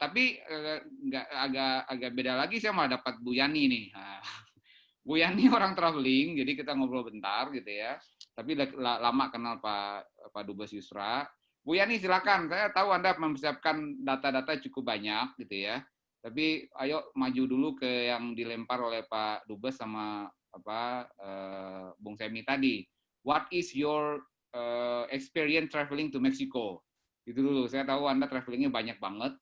tapi nggak agak beda lagi, saya malah dapat Bu Yani nih. Bu Yani orang traveling, jadi kita ngobrol bentar gitu ya. Tapi lama kenal Pak Dubes Yusra. Bu Yani silakan, saya tahu Anda mempersiapkan data-data cukup banyak gitu ya. Tapi ayo maju dulu ke yang dilempar oleh Pak Dubes sama Bung Semi tadi. What is your experience traveling to Mexico? Itu dulu, saya tahu Anda travelingnya banyak banget.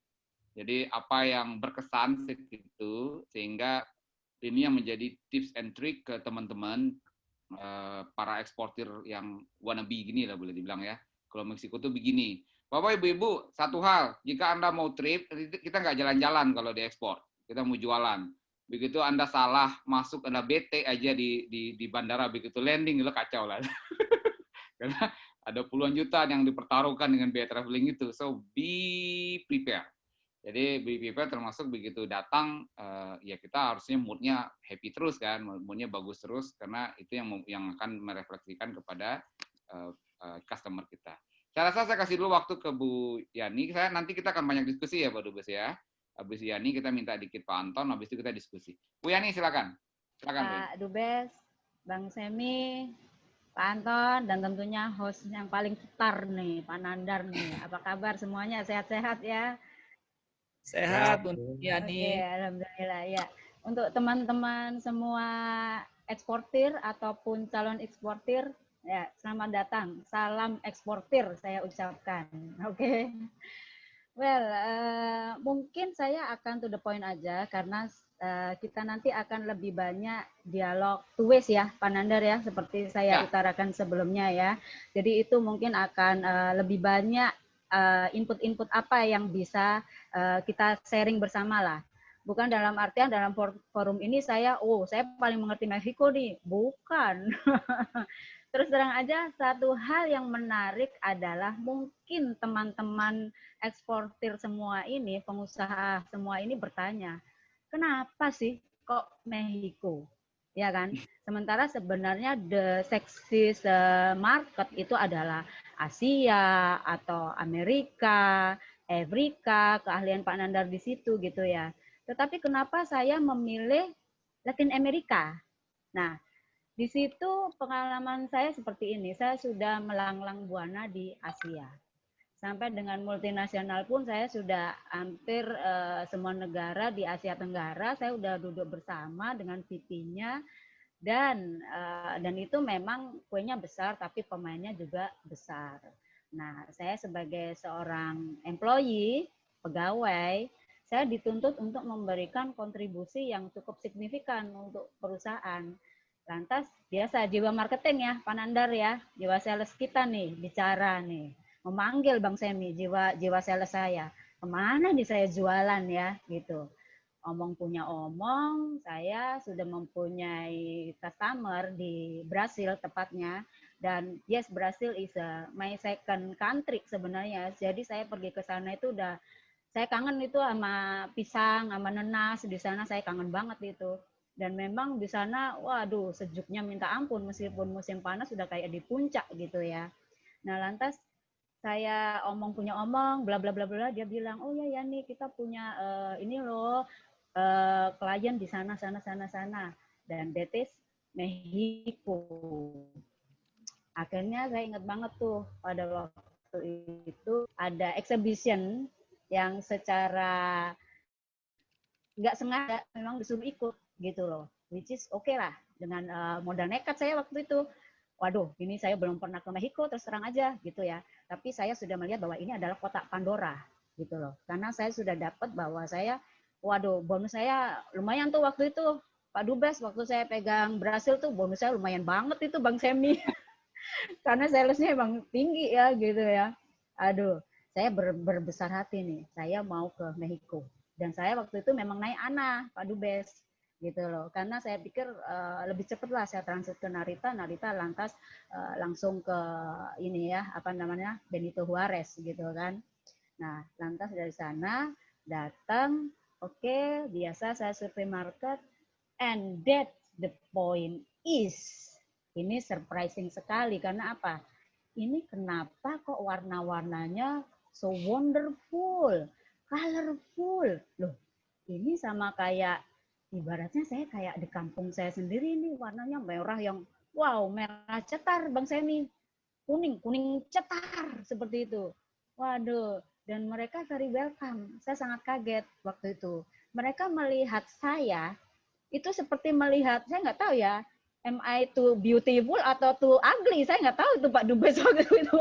Jadi apa yang berkesan segitu sehingga ini yang menjadi tips and trick ke teman-teman para eksportir yang wannabe gini lah boleh dibilang ya. Kalau Meksiko tuh begini. Bapak Ibu-ibu, satu hal, jika Anda mau trip, kita nggak jalan-jalan kalau diekspor. Kita mau jualan. Begitu Anda salah masuk, Anda bete aja di bandara, begitu landing, itu kacau lah. Karena ada puluhan juta yang dipertaruhkan dengan biaya traveling itu. So, be prepared. Jadi BPP termasuk begitu datang ya kita harusnya moodnya happy terus kan, moodnya bagus terus karena itu yang akan merefleksikan kepada customer kita. Saya rasa saya kasih dulu waktu ke Bu Yani. Nanti kita akan banyak diskusi ya Pak Dubes ya. Habis Yani kita minta dikit Pak Anton, habis itu kita diskusi. Bu Yani silakan. Silakan Bu. Pak Dubes, Bang Semi, Pak Anton, dan tentunya host yang paling star nih, Pak Nandar nih. Apa kabar semuanya? Sehat-sehat ya? Sehat untuk Yani. Oke, alhamdulillah ya. Untuk teman-teman semua eksportir ataupun calon eksportir, ya selamat datang. Salam eksportir saya ucapkan. Oke. Well, mungkin saya akan to the point aja karena kita nanti akan lebih banyak dialog two ways ya, Pak Nandar ya, seperti saya utarakan sebelumnya ya. Jadi itu mungkin akan lebih banyak input-input apa yang bisa kita sharing bersama lah. Bukan dalam artian dalam forum ini saya paling mengerti Meksiko nih, bukan. Terus terang aja satu hal yang menarik adalah mungkin teman-teman eksportir semua ini, pengusaha semua ini bertanya, kenapa sih kok Meksiko? Ya kan? Sementara sebenarnya the sexiest market itu adalah Asia atau Amerika, Afrika, keahlian Pak Nandar di situ gitu ya. Tetapi kenapa saya memilih Latin Amerika? Nah, di situ pengalaman saya seperti ini. Saya sudah melanglang buana di Asia. Sampai dengan multinasional pun saya sudah hampir semua negara di Asia Tenggara saya sudah duduk bersama dengan VP-nya dan itu memang kuenya besar tapi pemainnya juga besar. Nah, saya sebagai seorang employee, pegawai, saya dituntut untuk memberikan kontribusi yang cukup signifikan untuk perusahaan. Lantas biasa jiwa marketing ya, Pak Nandar ya, jiwa sales kita nih bicara nih, memanggil Bang Semi jiwa sales saya, kemana nih saya jualan ya gitu. Omong punya omong, saya sudah mempunyai customer di Brasil tepatnya, dan yes Brasil is my second country sebenarnya. Jadi saya pergi ke sana itu udah saya kangen itu sama pisang, sama nenas di sana saya kangen banget itu. Dan memang di sana, waduh, sejuknya minta ampun, meskipun musim panas sudah kayak di puncak gitu ya. Nah, lantas saya punya omong, bla bla bla bla, dia bilang, oh ya nih kita punya ini loh klien di sana. Dan that is Mexico. Akhirnya saya ingat banget tuh pada waktu itu ada exhibition yang secara nggak sengaja memang disuruh ikut gitu loh, which is oke lah dengan modal nekat saya waktu itu. Waduh, ini saya belum pernah ke Meksiko terus terang aja gitu ya. Tapi saya sudah melihat bahwa ini adalah kotak Pandora gitu loh. Karena saya sudah dapat bahwa saya, waduh, bonus saya lumayan tuh waktu itu. Pak Dubes, waktu saya pegang Brasil tuh bonus saya lumayan banget itu Bang Semi. Karena salesnya emang tinggi ya gitu ya. Aduh, saya berbesar hati nih. Saya mau ke Meksiko. Dan saya waktu itu memang naik ANA, Pak Dubes gitu loh, karena saya pikir lebih cepat lah saya transit ke Narita lantas langsung ke ini ya apa namanya Benito Juarez gitu kan. Nah lantas dari sana datang, oke, biasa saya survei market, and that the point is ini surprising sekali karena apa? Ini kenapa kok warna-warnanya so wonderful? colorful. Loh, ini sama kayak ibaratnya saya kayak di kampung saya sendiri nih, warnanya merah yang wow, merah cetar Bang Semi. Kuning cetar seperti itu. Waduh, dan mereka very welcome. Saya sangat kaget waktu itu. Mereka melihat saya itu seperti melihat, saya nggak tahu ya, am I too beautiful atau too ugly? Saya nggak tahu itu Pak Dubes waktu itu.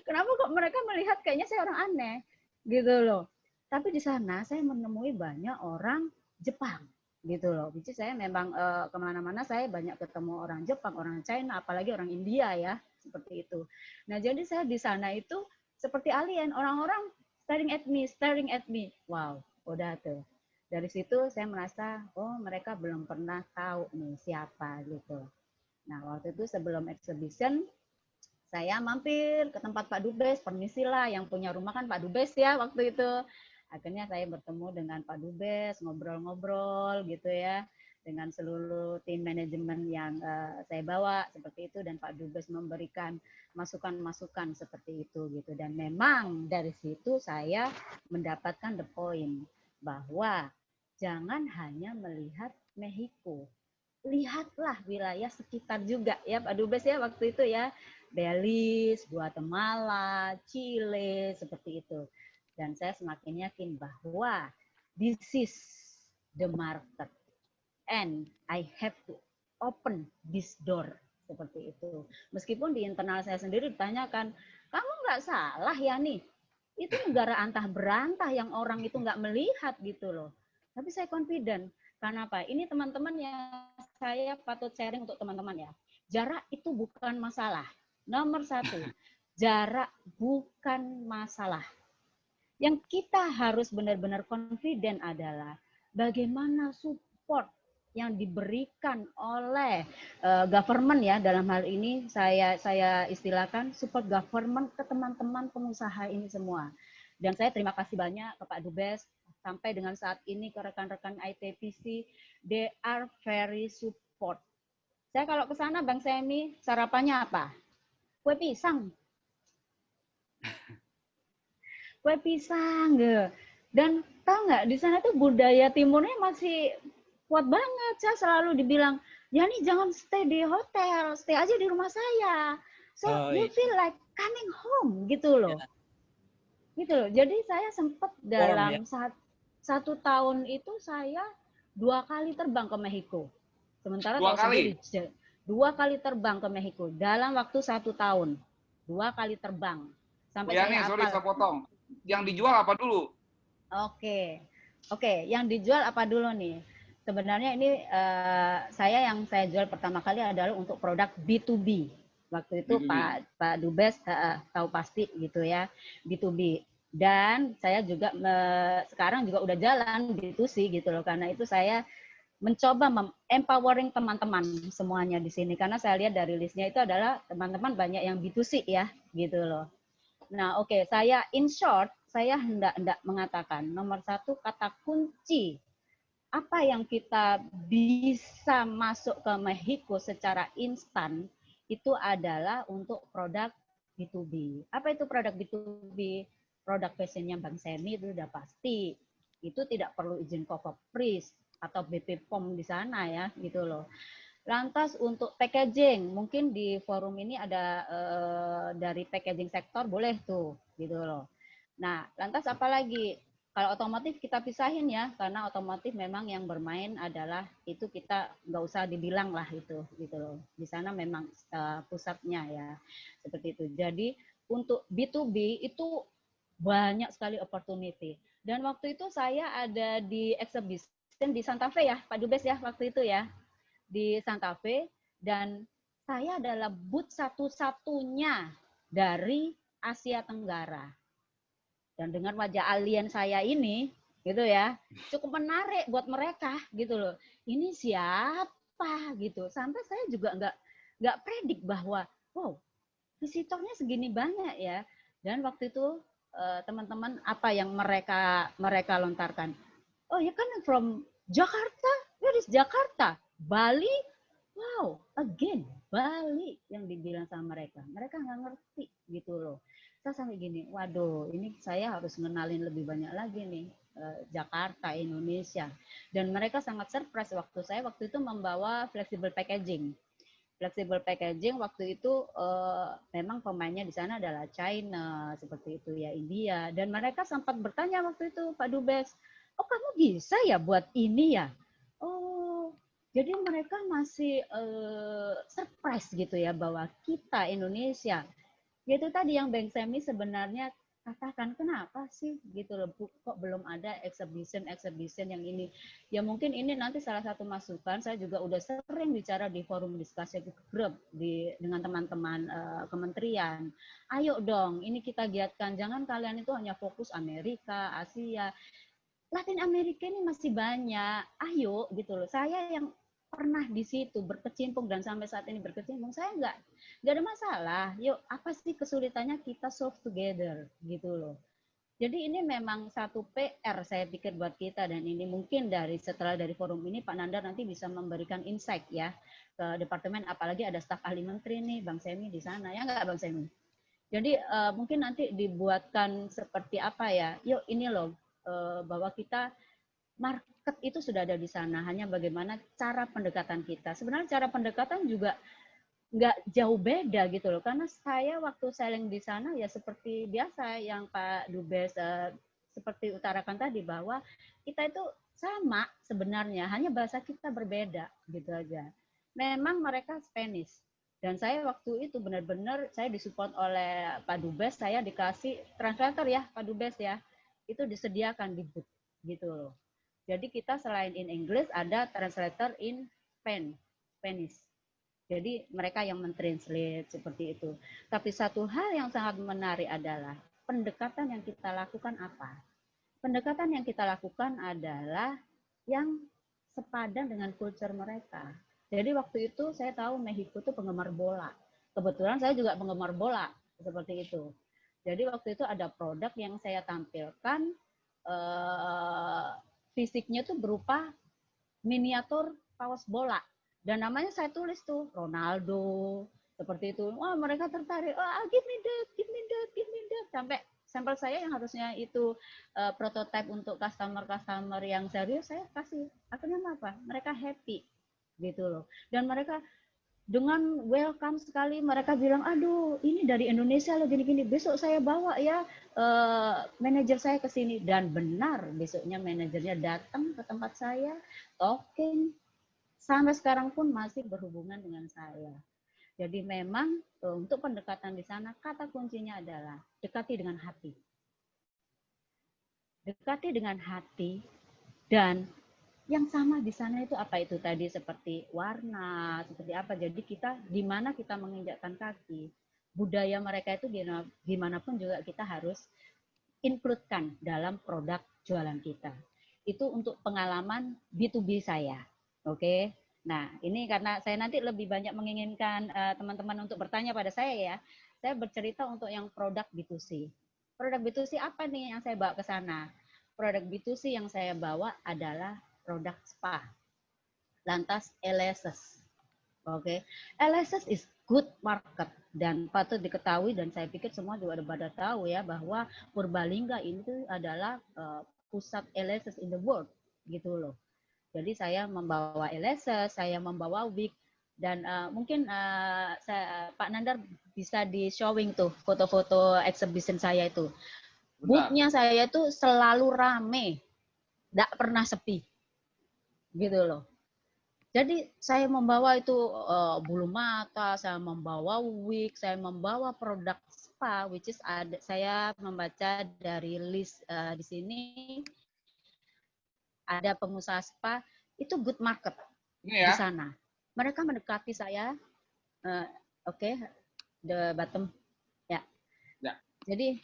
Kenapa kok mereka melihat kayaknya saya orang aneh gitu loh. Tapi di sana saya menemui banyak orang Jepang gitu loh. Jadi saya memang kemana-mana saya banyak ketemu orang Jepang, orang China, apalagi orang India ya seperti itu. Nah jadi saya di sana itu seperti alien, orang-orang staring at me. Wow, udah tuh. Dari situ saya merasa, oh mereka belum pernah tahu nih siapa gitu. Nah waktu itu sebelum exhibition, saya mampir ke tempat Pak Dubes, permisilah, yang punya rumah kan Pak Dubes ya waktu itu. Akhirnya saya bertemu dengan Pak Dubes, ngobrol-ngobrol gitu ya, dengan seluruh tim manajemen yang saya bawa seperti itu, dan Pak Dubes memberikan masukan-masukan seperti itu gitu. Dan memang dari situ saya mendapatkan the point bahwa jangan hanya melihat Meksiko, lihatlah wilayah sekitar juga ya Pak Dubes ya waktu itu ya. Belize, Guatemala, Chile, seperti itu. Dan saya semakin yakin bahwa this is the market and I have to open this door. Seperti itu. Meskipun di internal saya sendiri ditanyakan, kamu nggak salah ya nih, itu negara antah berantah yang orang itu nggak melihat gitu loh. Tapi saya confident. Karena apa? Ini teman-teman yang saya patut sharing untuk teman-teman ya. Jarak itu bukan masalah. Nomor satu, jarak bukan masalah. Yang kita harus benar-benar confident adalah bagaimana support yang diberikan oleh government ya, dalam hal ini saya istilahkan support government ke teman-teman pengusaha ini semua. Dan saya terima kasih banyak ke Pak Dubes, sampai dengan saat ini ke rekan-rekan ITPC, they are very support. Saya kalau ke sana Bang Semi, sarapannya apa? Kue pisang. Kue pisang gitu. Dan tahu nggak, di sana tuh budaya timurnya masih kuat banget. Saya selalu dibilang, ya nih jangan stay di hotel, stay aja di rumah saya. So you feel like coming home gitu loh. Gitu loh. Jadi saya sempat dalam satu tahun itu saya 2 kali terbang ke Meksiko. Sementara tahu sendiri, 2 kali terbang ke Meksiko dalam waktu 1 tahun. 2 kali terbang. Sampai ya nih, sorry saya potong. Yang dijual apa dulu? Oke, yang dijual apa dulu nih? Sebenarnya ini saya jual pertama kali adalah untuk produk B2B. Waktu itu B2B. Pak Dubes tahu pasti gitu ya, B2B. Dan saya juga sekarang juga udah jalan B2C gitu loh. Karena itu saya mencoba empowering teman-teman semuanya di sini. Karena saya lihat dari listnya itu adalah teman-teman banyak yang B2C ya gitu loh. Nah, oke, saya in short, saya hendak mengatakan nomor 1 kata kunci apa yang kita bisa masuk ke Meksiko secara instan itu adalah untuk produk B2B. Apa itu produk B2B? Produk fashionnya Bang Semi itu udah pasti. Itu tidak perlu izin Kokopris atau BP POM di sana ya, gitu loh. Lantas untuk packaging, mungkin di forum ini ada dari packaging sektor boleh tuh, gitu loh. Nah, lantas apalagi? Kalau otomotif kita pisahin ya, karena otomotif memang yang bermain adalah itu, kita nggak usah dibilang lah itu, gitu loh. Di sana memang pusatnya ya, seperti itu. Jadi untuk B2B itu banyak sekali opportunity. Dan waktu itu saya ada di exhibition di Santa Fe ya, Pak Dubes ya, waktu itu ya. Di Santa Fe, dan saya adalah booth satu-satunya dari Asia Tenggara. Dan dengan wajah alien saya ini, gitu ya, cukup menarik buat mereka, gitu loh. Ini siapa, gitu. Sampai saya juga nggak predik bahwa, wow, visitornya segini banyak ya. Dan waktu itu teman-teman apa yang mereka lontarkan? Oh, you kan from Jakarta? Where is Jakarta? Bali? Wow, again, Bali yang dibilang sama mereka. Mereka nggak ngerti gitu loh. kita sampai gini, waduh, ini saya harus ngenalin lebih banyak lagi nih Jakarta, Indonesia. Dan mereka sangat surprise waktu itu membawa flexible packaging. Flexible packaging waktu itu memang pemainnya di sana adalah China, seperti itu ya, India. Dan mereka sempat bertanya waktu itu, Pak Dubes, oh kamu bisa ya buat ini ya? Oh, jadi mereka masih surprise gitu ya bahwa kita Indonesia, itu tadi yang Bang Semi sebenarnya katakan, kenapa sih gitu loh, kok belum ada exhibition yang ini. Ya mungkin ini nanti salah satu masukan, saya juga udah sering bicara di forum diskusi grup dengan teman-teman kementerian. Ayo dong, ini kita giatkan, jangan kalian itu hanya fokus Amerika, Asia. Latin Amerika ini masih banyak, ayo gitu loh. Saya yang pernah di situ berkecimpung dan sampai saat ini berkecimpung, saya nggak ada masalah. Yuk, apa sih kesulitannya, kita solve together gitu loh. Jadi ini memang satu PR saya pikir buat kita, dan ini mungkin setelah dari forum ini Pak Nandar nanti bisa memberikan insight ya ke departemen, apalagi ada staf ahli menteri nih, Bang Semi di sana, ya nggak Bang Semi? Jadi mungkin nanti dibuatkan seperti apa ya, yuk ini loh, bahwa kita market itu sudah ada di sana, hanya bagaimana cara pendekatan kita. Sebenarnya cara pendekatan juga nggak jauh beda gitu loh, karena saya waktu selling di sana ya seperti biasa yang Pak Dubes seperti utarakan tadi, bahwa kita itu sama sebenarnya, hanya bahasa kita berbeda gitu aja. Memang mereka Spanish, dan saya waktu itu benar-benar saya disupport oleh Pak Dubes, saya dikasih translator ya Pak Dubes ya, itu disediakan di booth gitu loh. Jadi kita selain in English ada translator in Spanish. Jadi mereka yang mentranslate seperti itu. Tapi satu hal yang sangat menarik adalah pendekatan yang kita lakukan apa? Pendekatan yang kita lakukan adalah yang sepadan dengan culture mereka. Jadi waktu itu saya tahu Meksiko itu penggemar bola. Kebetulan saya juga penggemar bola, seperti itu. Jadi waktu itu ada produk yang saya tampilkan, fisiknya tuh berupa miniatur kaos bola. Dan namanya saya tulis tuh Ronaldo, seperti itu. Wah, mereka tertarik. Wah, give me that, give me that, give me that. Sampai sampel saya yang harusnya itu prototipe untuk customer yang serius, saya kasih. Akhirnya apa? Mereka happy gitu loh. Dan mereka dengan welcome sekali, mereka bilang, aduh ini dari Indonesia loh gini-gini, besok saya bawa ya manajer saya ke sini. Dan benar, besoknya manajernya datang ke tempat saya, talking, sampai sekarang pun masih berhubungan dengan saya. Jadi memang untuk pendekatan di sana, kata kuncinya adalah dekati dengan hati. Dekati dengan hati, dan yang sama di sana itu apa itu tadi, seperti warna, seperti apa. Jadi kita di mana kita menginjakkan kaki, budaya mereka itu gimana pun juga kita harus include-kan dalam produk jualan kita. Itu untuk pengalaman B2B saya. Oke. Nah, ini karena saya nanti lebih banyak menginginkan teman-teman untuk bertanya pada saya ya. Saya bercerita untuk yang produk B2C. Produk B2C apa nih yang saya bawa ke sana? Produk B2C yang saya bawa adalah produk spa, lantas LSS. Oke, LSS is good market, dan patut diketahui, dan saya pikir semua juga ada pada tahu ya, bahwa Purbalingga itu adalah pusat LSS in the world gitu loh. Jadi saya membawa LSS, saya membawa wig, dan mungkin Pak Nandar bisa di showing tuh foto-foto exhibition saya itu. Booth-nya saya itu selalu rame, tidak pernah sepi gitu loh. Jadi saya membawa itu bulu mata, saya membawa wig, saya membawa produk spa, which is saya membaca dari list di sini ada pengusaha spa itu good market di sana. Mereka mendekati saya, oke, the bottom ya. Jadi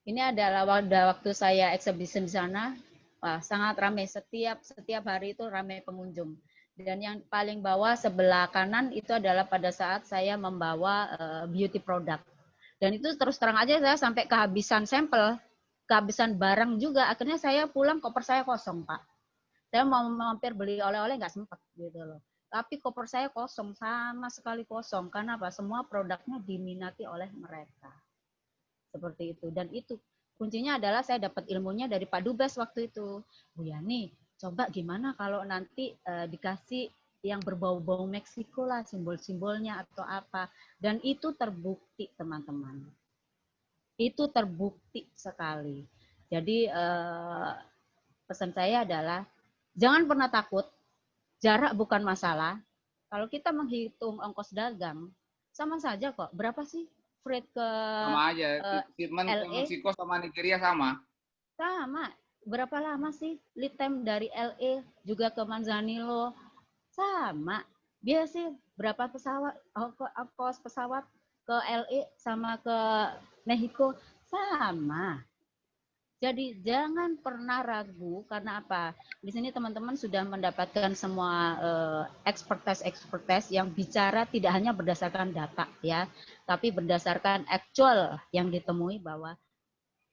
ini adalah waktu saya exhibition di sana. Wah, sangat ramai, setiap hari itu ramai pengunjung. Dan yang paling bawah sebelah kanan itu adalah pada saat saya membawa beauty product. Dan itu terus terang aja saya sampai kehabisan sampel, kehabisan barang juga. Akhirnya saya pulang, koper saya kosong, Pak. Saya mau mampir beli oleh-oleh nggak sempat gitu loh. Tapi koper saya kosong, sama sekali kosong. Karena apa? Semua produknya diminati oleh mereka. seperti itu. Dan itu kuncinya adalah saya dapat ilmunya dari Pak Dubes waktu itu. Bu Yani, coba gimana kalau nanti dikasih yang berbau-bau Meksiko lah, simbol-simbolnya atau apa. Dan itu terbukti, teman-teman. Itu terbukti sekali. Jadi pesan saya adalah jangan pernah takut, jarak bukan masalah. Kalau kita menghitung ongkos dagang, sama saja kok. Berapa sih freight ke Sama aja, shipment ke LA? Meksiko sama Nigeria sama. Sama. Berapa lama sih lead time dari LA juga ke Manzanillo? Sama. Biasa berapa pesawat, ongkos pesawat ke LA sama ke Mexico? Sama. Jadi jangan pernah ragu karena apa? Di sini teman-teman sudah mendapatkan semua expertise yang bicara tidak hanya berdasarkan data ya, tapi berdasarkan actual yang ditemui bahwa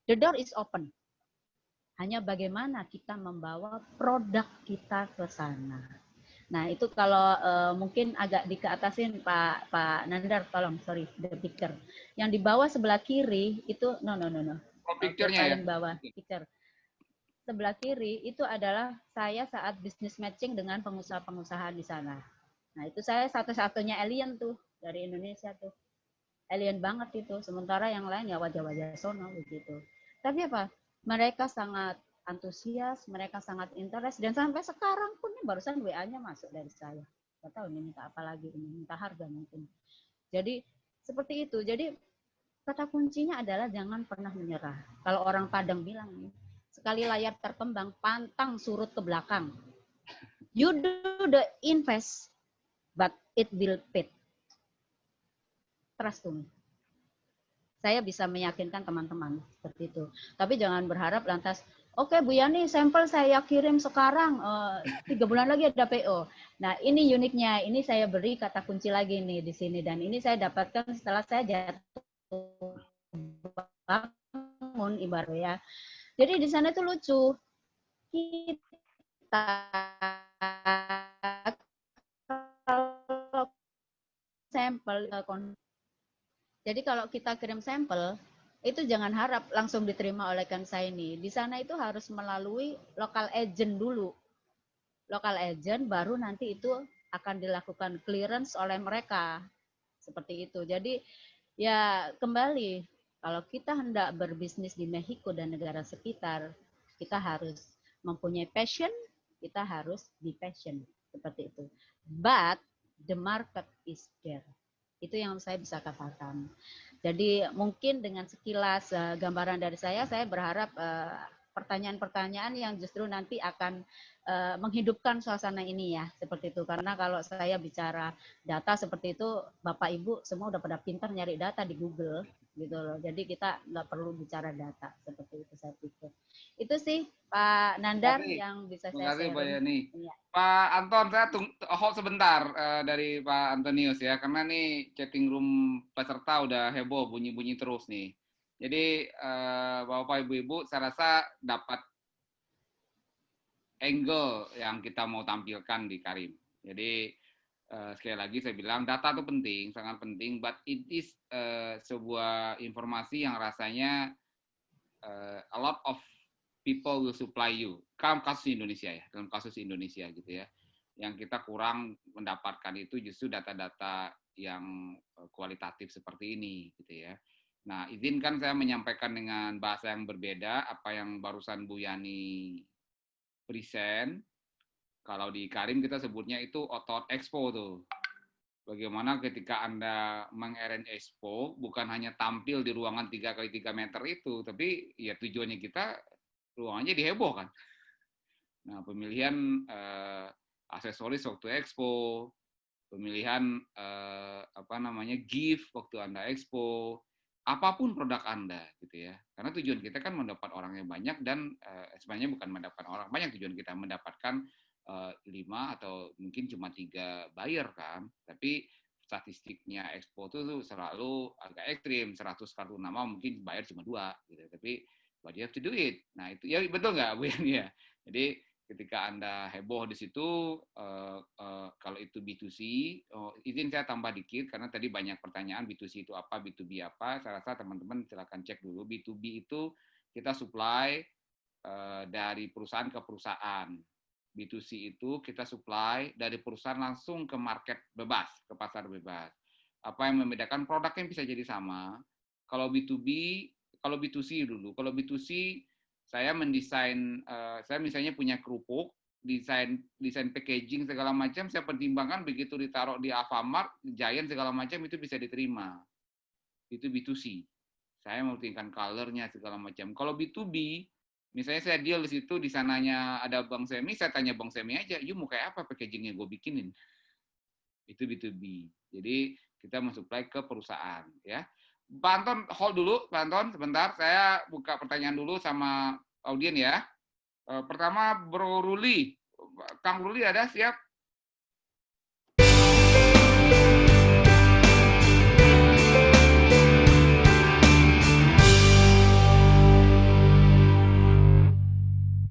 the door is open. Hanya bagaimana kita membawa produk kita ke sana. Nah itu kalau mungkin agak dikeatasin Pak Nandar, tolong sorry the picture. Yang di bawah sebelah kiri itu no. Oh, picture-nya ya. Paling bawah picture. Sebelah kiri itu adalah saya saat business matching dengan pengusaha-pengusaha di sana. Nah itu saya satu-satunya alien tuh dari Indonesia tuh. Alien banget itu. Sementara yang lain ya wajah-wajah sono begitu. Tapi apa? Mereka sangat antusias, mereka sangat interest, dan sampai sekarang pun ini barusan WA-nya masuk dari saya. Gak tahu ini minta apa lagi, ini minta harga mungkin. Jadi seperti itu. Jadi kata kuncinya adalah jangan pernah menyerah. Kalau orang Padang bilang nih, sekali layar terkembang, pantang surut ke belakang. You do the invest, but it will pay. Trust to me. Saya bisa meyakinkan teman-teman seperti itu. Tapi jangan berharap lantas, oke Bu Yani, sampel saya kirim sekarang, 3 bulan lagi ada PO. Nah ini uniknya, ini saya beri kata kunci lagi nih di sini. Dan ini saya dapatkan setelah saya jatuh bangun ibaratnya. Jadi di sana itu lucu. Kita kalau sampel, jadi kalau kita kirim sampel, itu jangan harap langsung diterima oleh consignee. Di sana itu harus melalui local agent dulu. Local agent baru nanti itu akan dilakukan clearance oleh mereka. Seperti itu. Jadi ya kembali, kalau kita hendak berbisnis di Mexico dan negara sekitar, kita harus mempunyai passion, kita harus be passion. Seperti itu. But the market is there. Itu yang saya bisa katakan. Jadi mungkin dengan sekilas gambaran dari saya berharap pertanyaan-pertanyaan yang justru nanti akan menghidupkan suasana ini ya, seperti itu. Karena kalau saya bicara data seperti itu, Bapak Ibu semua udah pada pintar nyari data di Google, gitu loh. Jadi kita nggak perlu bicara data, seperti itu saya pikir. Itu sih Pak Nandar yang bisa saya share. Terima kasih Pak Yani. Ya. Pak Anton, saya hold sebentar dari Pak Antonius ya, karena nih chatting room peserta udah heboh, bunyi-bunyi terus nih. Jadi Bapak Ibu-Ibu, saya rasa dapat angle yang kita mau tampilkan di Karim. Jadi sekali lagi saya bilang data itu penting, sangat penting, but it is sebuah informasi yang rasanya a lot of people will supply you. Dalam kasus Indonesia ya, dalam kasus Indonesia gitu ya. Yang kita kurang mendapatkan itu justru data-data yang kualitatif seperti ini gitu ya. Nah, izinkan saya menyampaikan dengan bahasa yang berbeda apa yang barusan Bu Yani present. Kalau di Karim kita sebutnya itu otot expo tuh. Bagaimana ketika Anda meng-arrange expo, bukan hanya tampil di ruangan 3x3 meter itu, tapi ya tujuannya kita ruangannya dihebohkan. Nah, pemilihan aksesoris waktu expo, pemilihan gift waktu Anda expo, apapun produk Anda gitu ya. Karena tujuan kita kan mendapat orang yang banyak dan sebenarnya bukan mendapatkan orang banyak, tujuan kita mendapatkan 5 atau mungkin cuma 3 buyer kan. Tapi statistiknya expo itu selalu agak ekstrim, 100 kartu nama mungkin buyer cuma 2 gitu. Tapi but you have to do it. Nah, itu ya betul nggak Bu Yani ya? Jadi Ketika Anda heboh di situ, kalau itu B2C, izin saya tambah dikit, karena tadi banyak pertanyaan B2C itu apa, B2B apa, saya rasa teman-teman silakan cek dulu. B2B itu kita supply dari perusahaan ke perusahaan. B2C itu kita supply dari perusahaan langsung ke market bebas, ke pasar bebas. Apa yang membedakan produknya bisa jadi sama. Kalau B2B, kalau B2C dulu, kalau B2C saya mendesain, saya misalnya punya kerupuk, desain packaging segala macam, saya pertimbangkan begitu ditaruh di Alfamart, Giant segala macam itu bisa diterima. Itu B2C. Saya mempertimbangkan color-nya segala macam. Kalau B2B, misalnya saya deal di situ, di sananya ada Bang Semi, saya tanya Bang Semi aja, "You mau kayak apa packagingnya gue bikinin?" Itu B2B. Jadi kita mensuplai ke perusahaan, ya. Pak Anton, hold dulu, Pak Anton, sebentar. Saya buka pertanyaan dulu sama audien ya. Pertama, Bro Ruli. Kang Ruli ada siap?